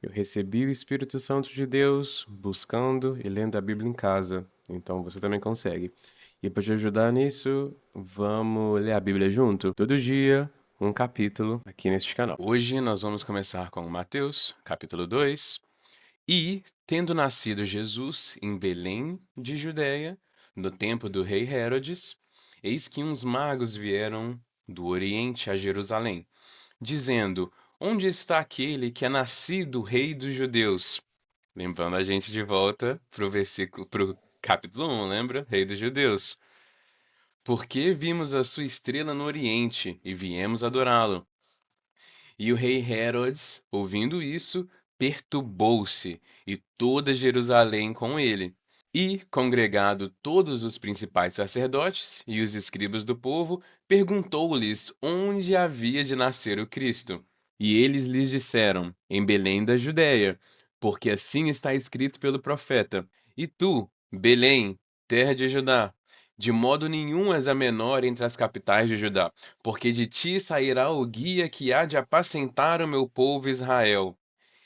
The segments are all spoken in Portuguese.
Eu recebi o Espírito Santo de Deus buscando e lendo a Bíblia em casa, então você também consegue. E para te ajudar nisso, vamos ler a Bíblia junto? Todo dia, um capítulo aqui neste canal. Hoje nós vamos começar com Mateus, capítulo 2. E, tendo nascido Jesus em Belém de Judéia, no tempo do rei Herodes, eis que uns magos vieram do Oriente a Jerusalém, dizendo: Onde está aquele que é nascido rei dos judeus? Lembrando a gente de volta pro capítulo 1, lembra? Rei dos judeus. Porque vimos a sua estrela no Oriente e viemos adorá-lo. E o rei Herodes, ouvindo isso, perturbou-se, e toda Jerusalém com ele. E, congregado todos os principais sacerdotes e os escribas do povo, perguntou-lhes onde havia de nascer o Cristo. E eles lhes disseram: Em Belém da Judéia, porque assim está escrito pelo profeta: E tu, Belém, terra de Judá, de modo nenhum és a menor entre as capitais de Judá, porque de ti sairá o guia que há de apacentar o meu povo Israel.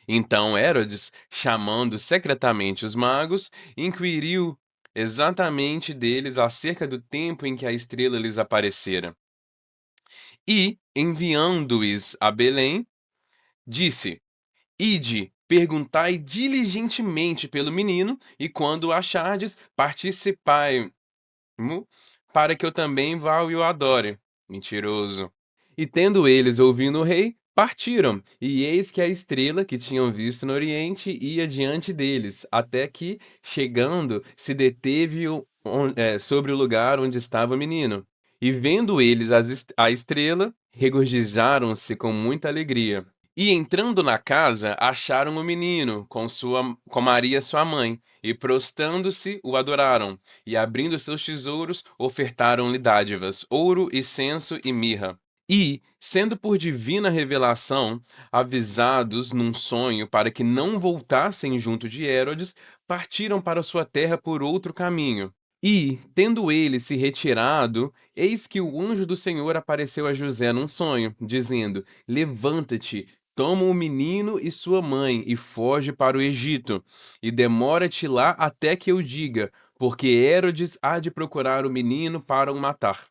Então Herodes, chamando secretamente os magos, inquiriu exatamente deles acerca do tempo em que a estrela lhes aparecera. E, enviando-os a Belém, disse: Ide, perguntai diligentemente pelo menino, e quando o achardes, participai-mo, para que eu também vá e o adore. Mentiroso. E tendo eles ouvido o rei, partiram, e eis que a estrela que tinham visto no oriente ia diante deles, até que, chegando, se deteve sobre o lugar onde estava o menino. E vendo eles a estrela, regozijaram-se com muita alegria. E entrando na casa, acharam o menino com Maria sua mãe, e prostrando-se o adoraram, e abrindo seus tesouros, ofertaram-lhe dádivas, ouro, incenso e mirra. E, sendo por divina revelação, avisados num sonho para que não voltassem junto de Herodes, partiram para sua terra por outro caminho. E, tendo ele se retirado, eis que o anjo do Senhor apareceu a José num sonho, dizendo: Levanta-te, toma o menino e sua mãe e foge para o Egito, e demora-te lá até que eu diga, porque Herodes há de procurar o menino para o matar.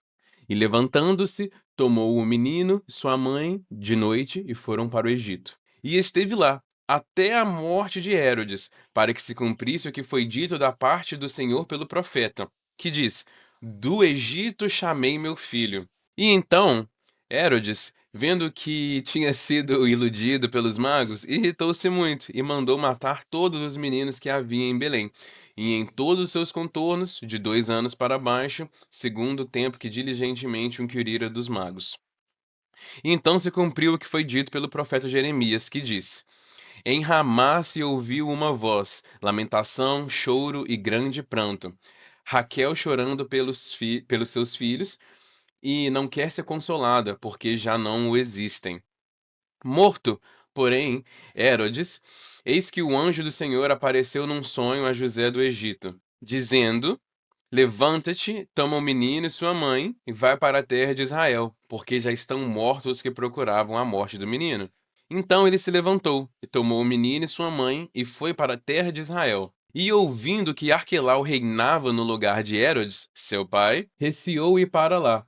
E levantando-se, tomou o menino e sua mãe de noite e foram para o Egito. E esteve lá até a morte de Herodes, para que se cumprisse o que foi dito da parte do Senhor pelo profeta, que diz: Do Egito chamei meu filho. E então Herodes, vendo que tinha sido iludido pelos magos, irritou-se muito e mandou matar todos os meninos que havia em Belém, e em todos os seus contornos, de 2 anos para baixo, segundo o tempo que diligentemente inquirira dos magos. E então se cumpriu o que foi dito pelo profeta Jeremias, que diz: Em Ramá se ouviu uma voz, lamentação, choro e grande pranto. Raquel chorando pelos seus filhos, e não quer ser consolada, porque já não o existem. Morto, porém, Herodes, eis que o anjo do Senhor apareceu num sonho a José do Egito, dizendo: Levanta-te, toma o menino e sua mãe, e vai para a terra de Israel, porque já estão mortos os que procuravam a morte do menino. Então ele se levantou, e tomou o menino e sua mãe, e foi para a terra de Israel. E ouvindo que Arquelau reinava no lugar de Herodes, seu pai, receou ir para lá.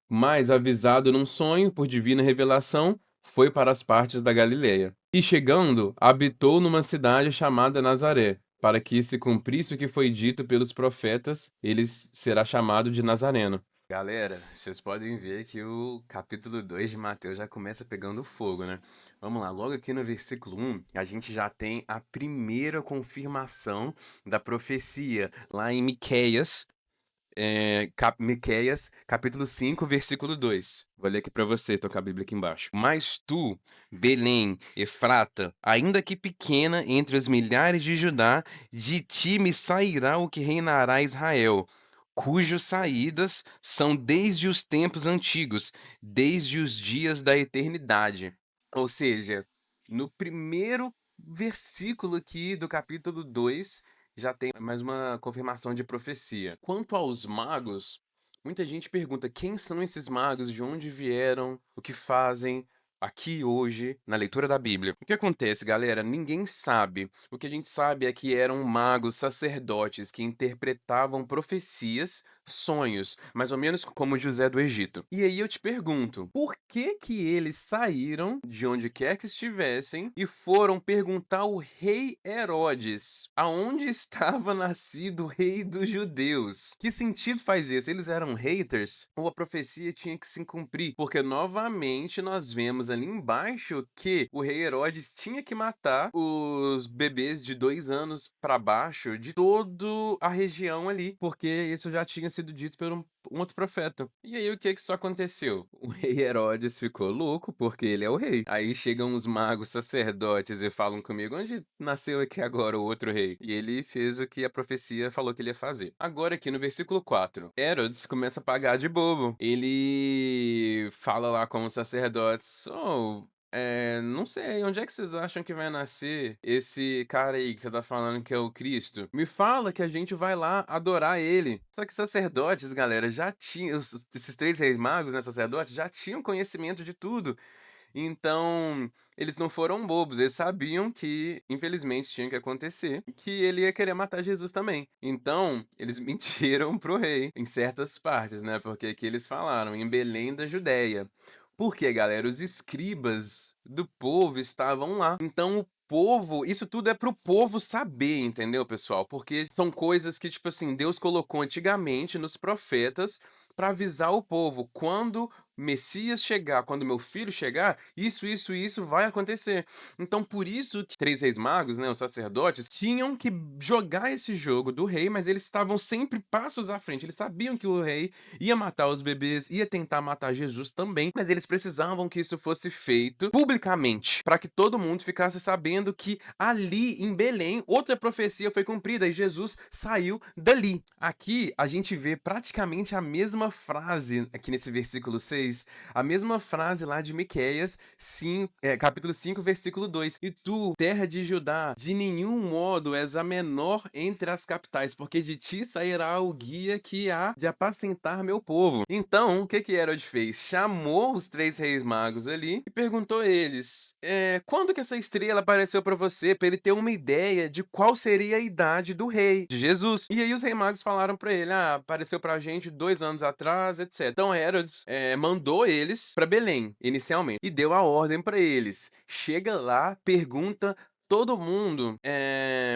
Mas, avisado num sonho por divina revelação, foi para as partes da Galileia. E chegando, habitou numa cidade chamada Nazaré, para que se cumprisse o que foi dito pelos profetas, ele será chamado de Nazareno. Galera, vocês podem ver que o capítulo 2 de Mateus já começa pegando fogo, né? Vamos lá, logo aqui no versículo 1, a gente já tem a primeira confirmação da profecia, lá em Miqueias, Miqueias, capítulo 5, versículo 2. Vou ler aqui para você, tô com a Bíblia aqui embaixo. Mas tu, Belém, Efrata, ainda que pequena entre os milhares de Judá, de ti me sairá o que reinará Israel, cujas saídas são desde os tempos antigos, desde os dias da eternidade. Ou seja, no primeiro versículo aqui do capítulo 2 já tem mais uma confirmação de profecia. Quanto aos magos, muita gente pergunta quem são esses magos, de onde vieram, o que fazem. aqui hoje na leitura da Bíblia. O que acontece, galera? Ninguém sabe. O que a gente sabe é que eram magos, sacerdotes que interpretavam profecias, sonhos, mais ou menos como José do Egito. E aí eu te pergunto, por que que eles saíram de onde quer que estivessem e foram perguntar ao rei Herodes aonde estava nascido o rei dos judeus? Que sentido faz isso? Eles eram haters? Ou a profecia tinha que se cumprir? Porque novamente nós vemos ali embaixo que o rei Herodes tinha que matar os bebês de 2 anos para baixo de toda a região ali, porque isso já tinha sido dito por um outro profeta. E aí o que que só aconteceu? O rei Herodes ficou louco porque ele é o rei. Aí chegam os magos sacerdotes e falam comigo: onde nasceu aqui agora o outro rei? E ele fez o que a profecia falou que ele ia fazer. Agora aqui no versículo 4, Herodes começa a pagar de bobo. Ele fala lá com os sacerdotes: oh, não sei, onde é que vocês acham que vai nascer esse cara aí que você tá falando que é o Cristo? Me fala que a gente vai lá adorar ele. Só que os sacerdotes, galera, já tinham, esses 3 reis magos, né, sacerdotes, já tinham conhecimento de tudo. Então, eles não foram bobos, eles sabiam que, infelizmente, tinha que acontecer, e que ele ia querer matar Jesus também. Então, eles mentiram pro rei em certas partes, né? Porque aqui eles falaram em Belém da Judéia. Porque, galera, os escribas do povo estavam lá. Então, o povo, isso tudo é pro povo saber, entendeu, pessoal? Porque são coisas que, tipo assim, Deus colocou antigamente nos profetas para avisar o povo quando Messias chegar, quando meu filho chegar, isso vai acontecer. Então, por isso que 3 reis magos, né, os sacerdotes, tinham que jogar esse jogo do rei, mas eles estavam sempre passos à frente. Eles sabiam que o rei ia matar os bebês, ia tentar matar Jesus também, mas eles precisavam que isso fosse feito publicamente, para que todo mundo ficasse sabendo que ali em Belém outra profecia foi cumprida e Jesus saiu dali. Aqui a gente vê praticamente a mesma frase aqui nesse versículo 6, a mesma frase lá de Miqueias, capítulo 5, versículo 2. E tu, terra de Judá, de nenhum modo és a menor entre as capitais, porque de ti sairá o guia que há de apacentar meu povo. Então, o que que Herodes fez? Chamou os 3 reis magos ali e perguntou a eles: quando que essa estrela apareceu para você, para ele ter uma ideia de qual seria a idade do rei, de Jesus? E aí os reis magos falaram para ele: apareceu pra gente 2 anos atrás, etc. Então Herodes mandou eles para Belém, inicialmente, e deu a ordem para eles: chega lá, pergunta todo mundo,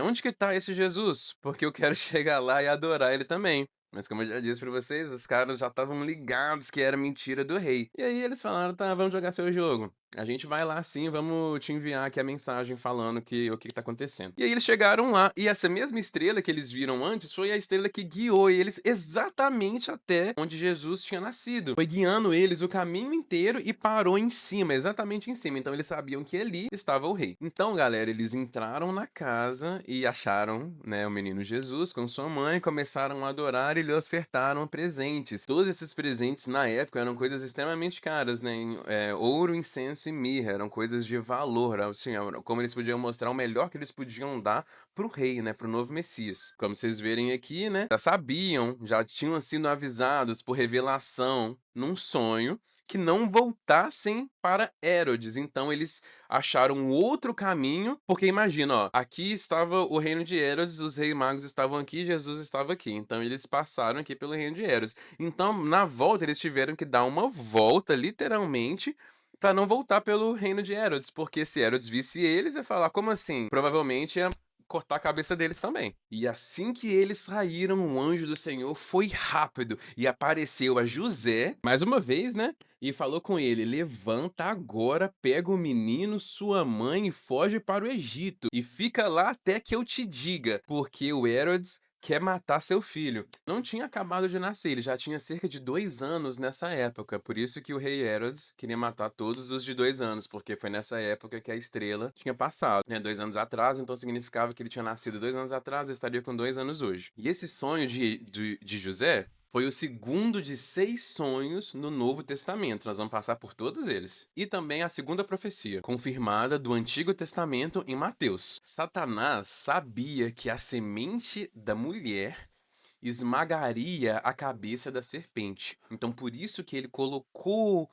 onde que tá esse Jesus? Porque eu quero chegar lá e adorar ele também. Mas como eu já disse pra vocês, os caras já estavam ligados que era mentira do rei. E aí eles falaram: tá, vamos jogar seu jogo. A gente vai lá sim, vamos te enviar aqui a mensagem falando o que tá acontecendo. E aí eles chegaram lá, e essa mesma estrela que eles viram antes foi a estrela que guiou eles exatamente até onde Jesus tinha nascido. Foi guiando eles o caminho inteiro e parou em cima, exatamente em cima. Então eles sabiam que ali estava o rei. Então, galera, eles entraram na casa e acharam, né, o menino Jesus com sua mãe, começaram a adorar e lhe ofertaram presentes. Todos esses presentes na época eram coisas extremamente caras, né? Ouro, incenso e mirra, eram coisas de valor, assim, como eles podiam mostrar o melhor que eles podiam dar pro rei, né, pro novo Messias. Como vocês verem aqui, né, já sabiam, já tinham sido avisados por revelação num sonho que não voltassem para Herodes. Então eles acharam outro caminho, porque imagina, ó, aqui estava o reino de Herodes, os reis magos estavam aqui, Jesus estava aqui. Então eles passaram aqui pelo reino de Herodes. Então, na volta, eles tiveram que dar uma volta, literalmente, para não voltar pelo reino de Herodes, porque se Herodes visse eles, ia falar: como assim? Provavelmente ia cortar a cabeça deles também. E assim que eles saíram, o anjo do Senhor foi rápido e apareceu a José, mais uma vez, né? E falou com ele: levanta agora, pega o menino, sua mãe e foge para o Egito. E fica lá até que eu te diga, porque o Herodes quer matar seu filho. Não tinha acabado de nascer, ele já tinha cerca de 2 anos nessa época. Por isso que o rei Herodes queria matar todos os de 2 anos, porque foi nessa época que a estrela tinha passado, né? 2 anos atrás, então significava que ele tinha nascido 2 anos atrás e estaria com 2 anos hoje. E esse sonho de José foi o segundo de 6 sonhos no Novo Testamento. Nós vamos passar por todos eles. E também a segunda profecia, confirmada do Antigo Testamento em Mateus. Satanás sabia que a semente da mulher esmagaria a cabeça da serpente. Então, por isso que ele colocou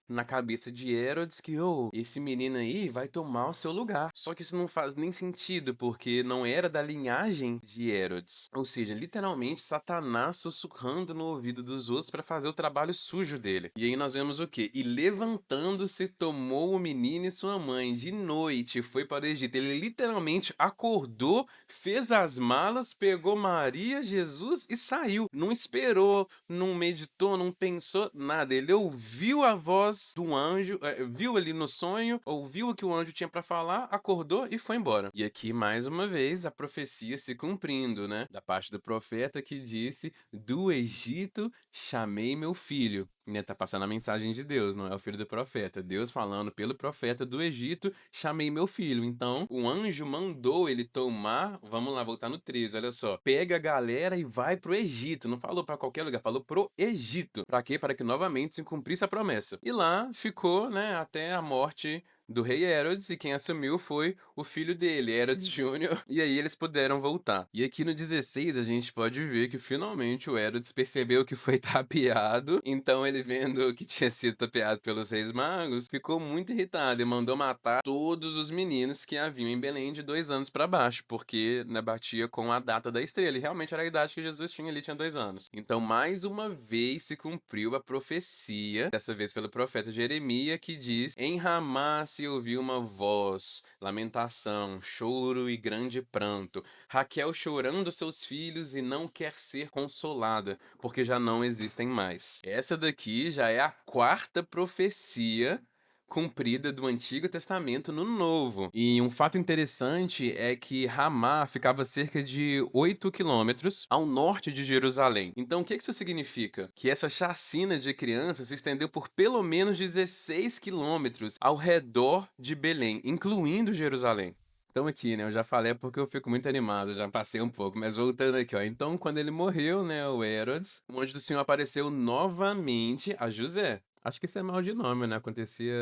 na cabeça de Herodes que, oh, esse menino aí vai tomar o seu lugar. Só que isso não faz nem sentido, porque não era da linhagem de Herodes. Ou seja, literalmente Satanás sussurrando no ouvido dos outros para fazer o trabalho sujo dele. E aí nós vemos o quê? E levantando-se, tomou o menino e sua mãe de noite, foi para o Egito. Ele literalmente acordou, fez as malas, pegou Maria, Jesus e saiu. Não esperou, não meditou, não pensou nada. Ele ouviu a voz do anjo, viu ali no sonho, ouviu o que o anjo tinha para falar, acordou e foi embora. E aqui, mais uma vez, a profecia se cumprindo, né? Da parte do profeta que disse: do Egito chamei meu filho. Né, tá passando a mensagem de Deus, não é o filho do profeta. Deus falando pelo profeta do Egito, chamei meu filho. Então, o anjo mandou ele tomar, vamos lá, voltar no 13, olha só. Pega a galera e vai pro Egito. Não falou pra qualquer lugar, falou pro Egito. Pra quê? Para que novamente se cumprisse a promessa. E lá ficou, né, até a morte do rei Herodes, e quem assumiu foi o filho dele, Herodes Júnior, e aí eles puderam voltar. E aqui no 16 a gente pode ver que finalmente o Herodes percebeu que foi tapeado, então ele vendo que tinha sido tapeado pelos reis magos, ficou muito irritado e mandou matar todos os meninos que haviam em Belém de 2 anos para baixo, porque né, batia com a data da estrela, e realmente era a idade que Jesus tinha ali, tinha 2 anos. Então mais uma vez se cumpriu a profecia, dessa vez pelo profeta Jeremias, que diz: em Ramá se ouviu uma voz, lamentação, choro e grande pranto. Raquel chorando seus filhos e não quer ser consolada, porque já não existem mais. Essa daqui já é a quarta profecia cumprida do Antigo Testamento no Novo. E um fato interessante é que Ramá ficava cerca de 8 quilômetros ao norte de Jerusalém. Então, o que isso significa? Que essa chacina de crianças se estendeu por pelo menos 16 quilômetros ao redor de Belém, incluindo Jerusalém. Então aqui, né, eu já falei porque eu fico muito animado, já passei um pouco, mas voltando aqui, ó. Então, quando ele morreu, né, o Herodes, o anjo do Senhor apareceu novamente a José. Acho que isso é mal de nome, né? Acontecia,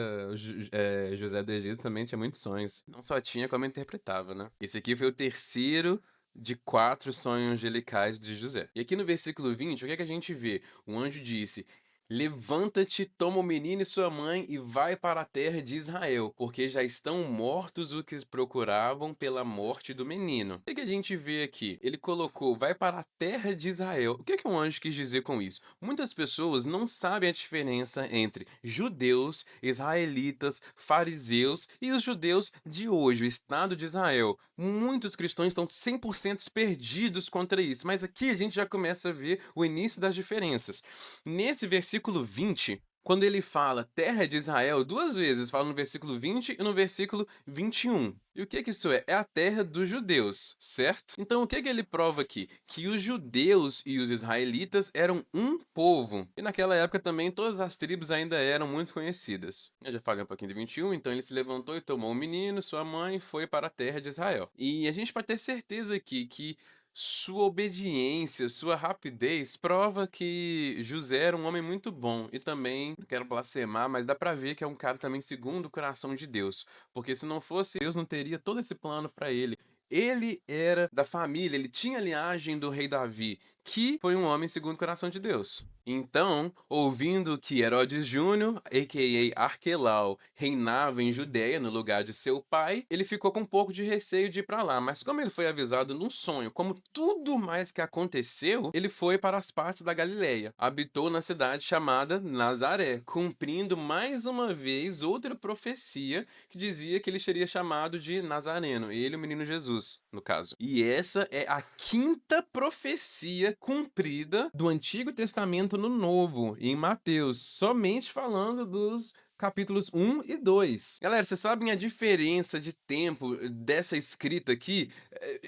José do Egito também tinha muitos sonhos. Não só tinha, como interpretava, né? Esse aqui foi o terceiro de 4 sonhos angelicais de José. E aqui no versículo 20, o que é que a gente vê? O anjo disse: levanta-te, toma o menino e sua mãe e vai para a terra de Israel, porque já estão mortos os que procuravam pela morte do menino. O que a gente vê aqui? Ele colocou, vai para a terra de Israel. O que um anjo quis dizer com isso? Muitas pessoas não sabem a diferença entre judeus, israelitas, fariseus e os judeus de hoje, o Estado de Israel. Muitos cristãos estão 100% perdidos contra isso, mas aqui a gente já começa a ver o início das diferenças. Nesse versículo 20, quando ele fala terra de Israel, 2 vezes, fala no versículo 20 e no versículo 21. E o que isso é? É a terra dos judeus, certo? Então o que ele prova aqui? Que os judeus e os israelitas eram um povo. E naquela época também todas as tribos ainda eram muito conhecidas. Eu já falei um pouquinho do 21, então ele se levantou e tomou o menino, sua mãe, e foi para a terra de Israel. E a gente pode ter certeza aqui que sua obediência, sua rapidez prova que José era um homem muito bom. E também, não quero blasfemar, mas dá pra ver que é um cara também segundo o coração de Deus. Porque se não fosse Deus, não teria todo esse plano pra ele. Ele era da família, ele tinha a linhagem do rei Davi, que foi um homem segundo o coração de Deus. Então, ouvindo que Herodes Júnior, a.k.a. Arquelau, reinava em Judéia no lugar de seu pai, ele ficou com um pouco de receio de ir para lá. Mas como ele foi avisado num sonho, como tudo mais que aconteceu, ele foi para as partes da Galileia. Habitou na cidade chamada Nazaré, cumprindo mais uma vez outra profecia que dizia que ele seria chamado de Nazareno, ele o menino Jesus, no caso. E essa é a quinta profecia cumprida do Antigo Testamento no Novo, em Mateus, somente falando dos capítulos 1 e 2. Galera, vocês sabem a diferença de tempo dessa escrita aqui?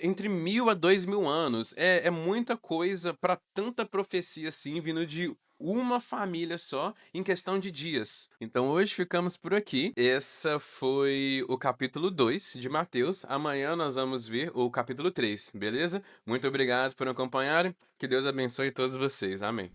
Entre 1000 a 2000 anos. É muita coisa para tanta profecia assim, vindo de uma família só em questão de dias. Então hoje ficamos por aqui. Essa foi o capítulo 2 de Mateus. Amanhã nós vamos ver o capítulo 3, beleza? Muito obrigado por acompanharem. Que Deus abençoe todos vocês. Amém.